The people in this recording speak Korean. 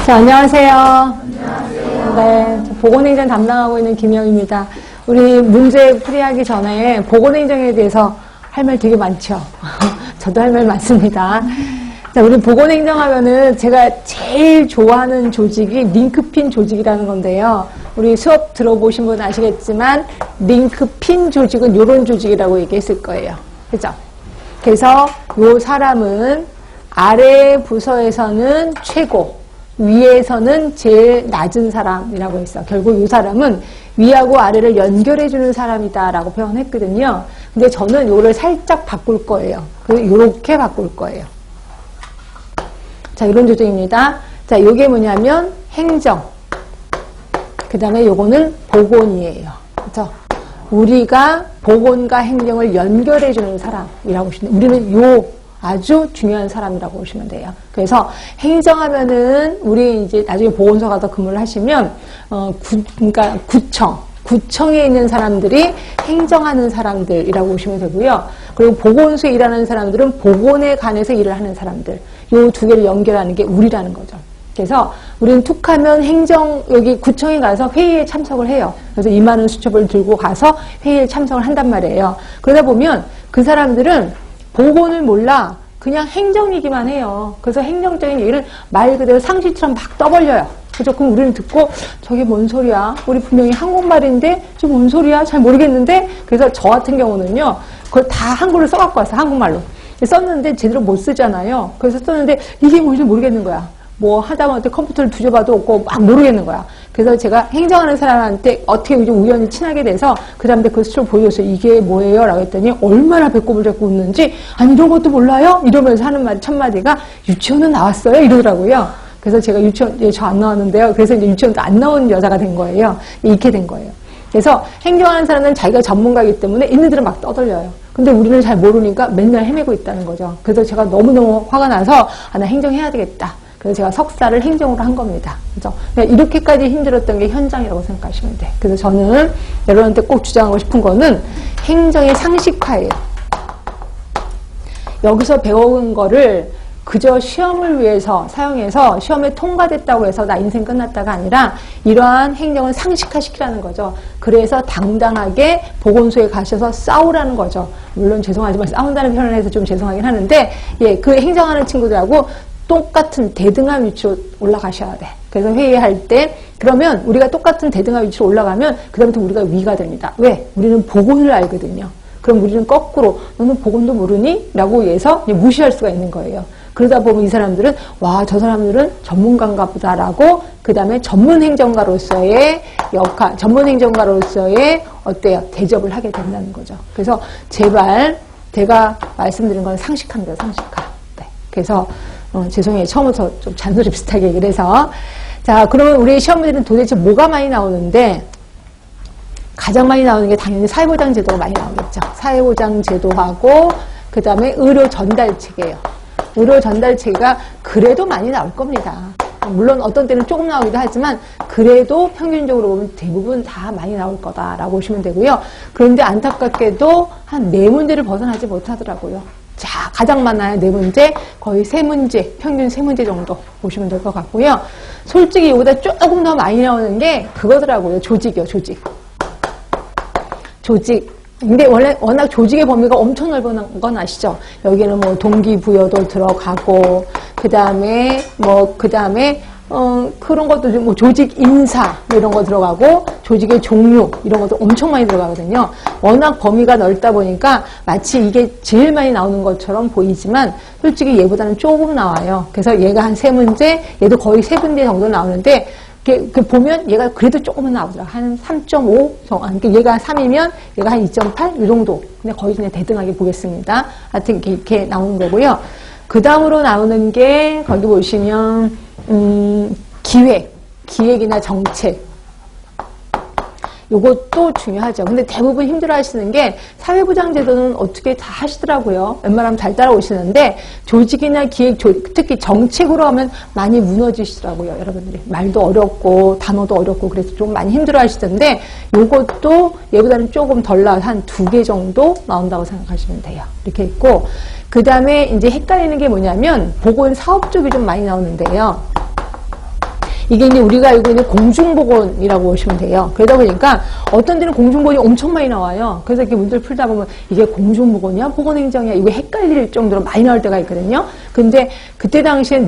자, 안녕하세요. 안녕하세요. 네, 보건행정 담당하고 있는 김영입니다. 우리 문제 풀이하기 전에 보건행정에 대해서 할 말 되게 많죠. 저도 할 말 많습니다. 자, 우리 보건행정하면은 제가 제일 좋아하는 조직이 링크핀 조직이라는 건데요. 우리 수업 들어보신 분은 아시겠지만 링크핀 조직은 이런 조직이라고 얘기했을 거예요. 그죠? 그래서 이 사람은 아래 부서에서는 최고, 위에서는 제일 낮은 사람이라고 했어. 결국 이 사람은 위하고 아래를 연결해주는 사람이다라고 표현했거든요. 근데 저는 이거를 살짝 바꿀 거예요. 이렇게 바꿀 거예요. 자, 이런 조직입니다. 자, 이게 뭐냐면 행정. 그 다음에 요거는 보건이에요. 그렇죠? 우리가 보건과 행정을 연결해주는 사람이라고 보시면, 우리는 요 아주 중요한 사람이라고 보시면 돼요. 그래서 행정하면은 우리 이제 나중에 보건소 가서 근무를 하시면 그러니까 구청에 있는 사람들이 행정하는 사람들이라고 보시면 되고요. 그리고 보건소에 일하는 사람들은 보건에 관해서 일을 하는 사람들. 요 두 개를 연결하는 게 우리라는 거죠. 그래서 우리는 툭하면 행정, 여기 구청에 가서 회의에 참석을 해요. 그래서 이 많은 수첩을 들고 가서 회의에 참석을 한단 말이에요. 그러다 보면 그 사람들은 보건을 몰라. 그냥 행정이기만 해요. 그래서 행정적인 얘기는 말 그대로 상식처럼 막 떠벌려요. 그죠? 그럼 우리는 듣고 저게 뭔 소리야? 우리 분명히 한국말인데 저 뭔 소리야? 잘 모르겠는데? 그래서 저 같은 경우는요. 그걸 다 한글로 써갖고 왔어요. 한국말로. 썼는데 제대로 못 쓰잖아요. 그래서 썼는데 이게 뭔지 모르겠는 거야. 뭐 하다못해 컴퓨터를 뒤져봐도 없고 막 모르겠는 거야. 그래서 제가 행정하는 사람한테 어떻게 좀 우연히 친하게 돼서 그 사람한테 그 수첩을 보여줬어요. 이게 뭐예요? 라고 했더니 얼마나 배꼽을 잡고 웃는지 아니 이런 것도 몰라요? 이러면서 하는 말 첫마디가 유치원은 나왔어요? 이러더라고요. 그래서 제가 유치원, 저 안 나왔는데요. 그래서 이제 유치원도 안 나온 여자가 된 거예요. 이렇게 된 거예요. 그래서 행정하는 사람은 자기가 전문가이기 때문에 있는들은 막 떠들려요. 근데 우리는 잘 모르니까 맨날 헤매고 있다는 거죠. 그래서 제가 너무너무 화가 나서 나 행정해야 되겠다. 그래서 제가 석사를 행정으로 한 겁니다. 그죠? 이렇게까지 힘들었던 게 현장이라고 생각하시면 돼. 그래서 저는 여러분한테 꼭 주장하고 싶은 거는 행정의 상식화예요. 여기서 배운 거를 그저 시험을 위해서 사용해서 시험에 통과됐다고 해서 나 인생 끝났다가 아니라 이러한 행정을 상식화시키라는 거죠. 그래서 당당하게 보건소에 가셔서 싸우라는 거죠. 물론 죄송하지만 싸운다는 표현을 해서 좀 죄송하긴 하는데 예, 그 행정하는 친구들하고 똑같은 대등한 위치로 올라가셔야 돼. 그래서 회의할 때 그러면 우리가 똑같은 대등한 위치로 올라가면 그다음부터 우리가 위가 됩니다. 왜? 우리는 보건을 알거든요. 그럼 우리는 거꾸로 너는 보건도 모르니? 라고 해서 무시할 수가 있는 거예요. 그러다 보면 이 사람들은 와, 저 사람들은 전문가인가 보다라고 그 다음에 전문행정가로서의 역할, 전문행정가로서의 어때요? 대접을 하게 된다는 거죠. 그래서 제발 제가 말씀드린 건 상식합니다. 상식화. 네. 그래서 죄송해요. 처음부터 좀 잔소리 비슷하게 얘기를 해서. 자, 그러면 우리 시험들은 도대체 뭐가 많이 나오는데, 가장 많이 나오는 게 당연히 사회보장 제도가 많이 나오겠죠. 사회보장 제도하고, 그 다음에 의료 전달체계예요. 의료 전달체계가 그래도 많이 나올 겁니다. 물론 어떤 때는 조금 나오기도 하지만, 그래도 평균적으로 보면 대부분 다 많이 나올 거다라고 보시면 되고요. 그런데 안타깝게도 한 4문제를 벗어나지 못하더라고요. 자, 가장 많아요. 4문제, 거의 3문제, 평균 3문제 정도 보시면 될 것 같고요. 솔직히 이보다 조금 더 많이 나오는 게 그거더라고요. 조직이요, 조직. 조직. 근데 원래 워낙 조직의 범위가 엄청 넓은 건 아시죠? 여기는 뭐 동기부여도 들어가고, 그 다음에 그런 것도 뭐 조직 인사 이런 거 들어가고 조직의 종류 이런 것도 엄청 많이 들어가거든요. 워낙 범위가 넓다 보니까 마치 이게 제일 많이 나오는 것처럼 보이지만 솔직히 얘보다는 조금 나와요. 그래서 얘가 한 3문제, 얘도 거의 3문제 정도 나오는데 보면 얘가 그래도 조금은 나오더라. 한 3.5, 그러니까 얘가 3이면 얘가 한 2.8 이 정도. 근데 거의 그냥 대등하게 보겠습니다. 하여튼 이렇게 나오는 거고요. 그 다음으로 나오는 게 거기 보시면 기획이나 정책. 요것도 중요하죠. 근데 대부분 힘들어 하시는 게 사회보장제도는 어떻게 다 하시더라고요. 웬만하면 잘 따라오시는데 조직이나 기획, 특히 정책으로 하면 많이 무너지시더라고요. 여러분들이. 말도 어렵고 단어도 어렵고 그래서 좀 많이 힘들어 하시던데 요것도 얘보다는 조금 덜 나와서 한 2개 정도 나온다고 생각하시면 돼요. 이렇게 있고 그 다음에 이제 헷갈리는 게 뭐냐면 보건 사업 쪽이 좀 많이 나오는데요. 이게 이제 우리가 알고 있는 공중보건이라고 보시면 돼요. 그러다 보니까 어떤 데는 공중보건이 엄청 많이 나와요. 그래서 이렇게 문제를 풀다 보면 이게 공중보건이야? 보건행정이야? 이거 헷갈릴 정도로 많이 나올 때가 있거든요. 근데 그때 당시엔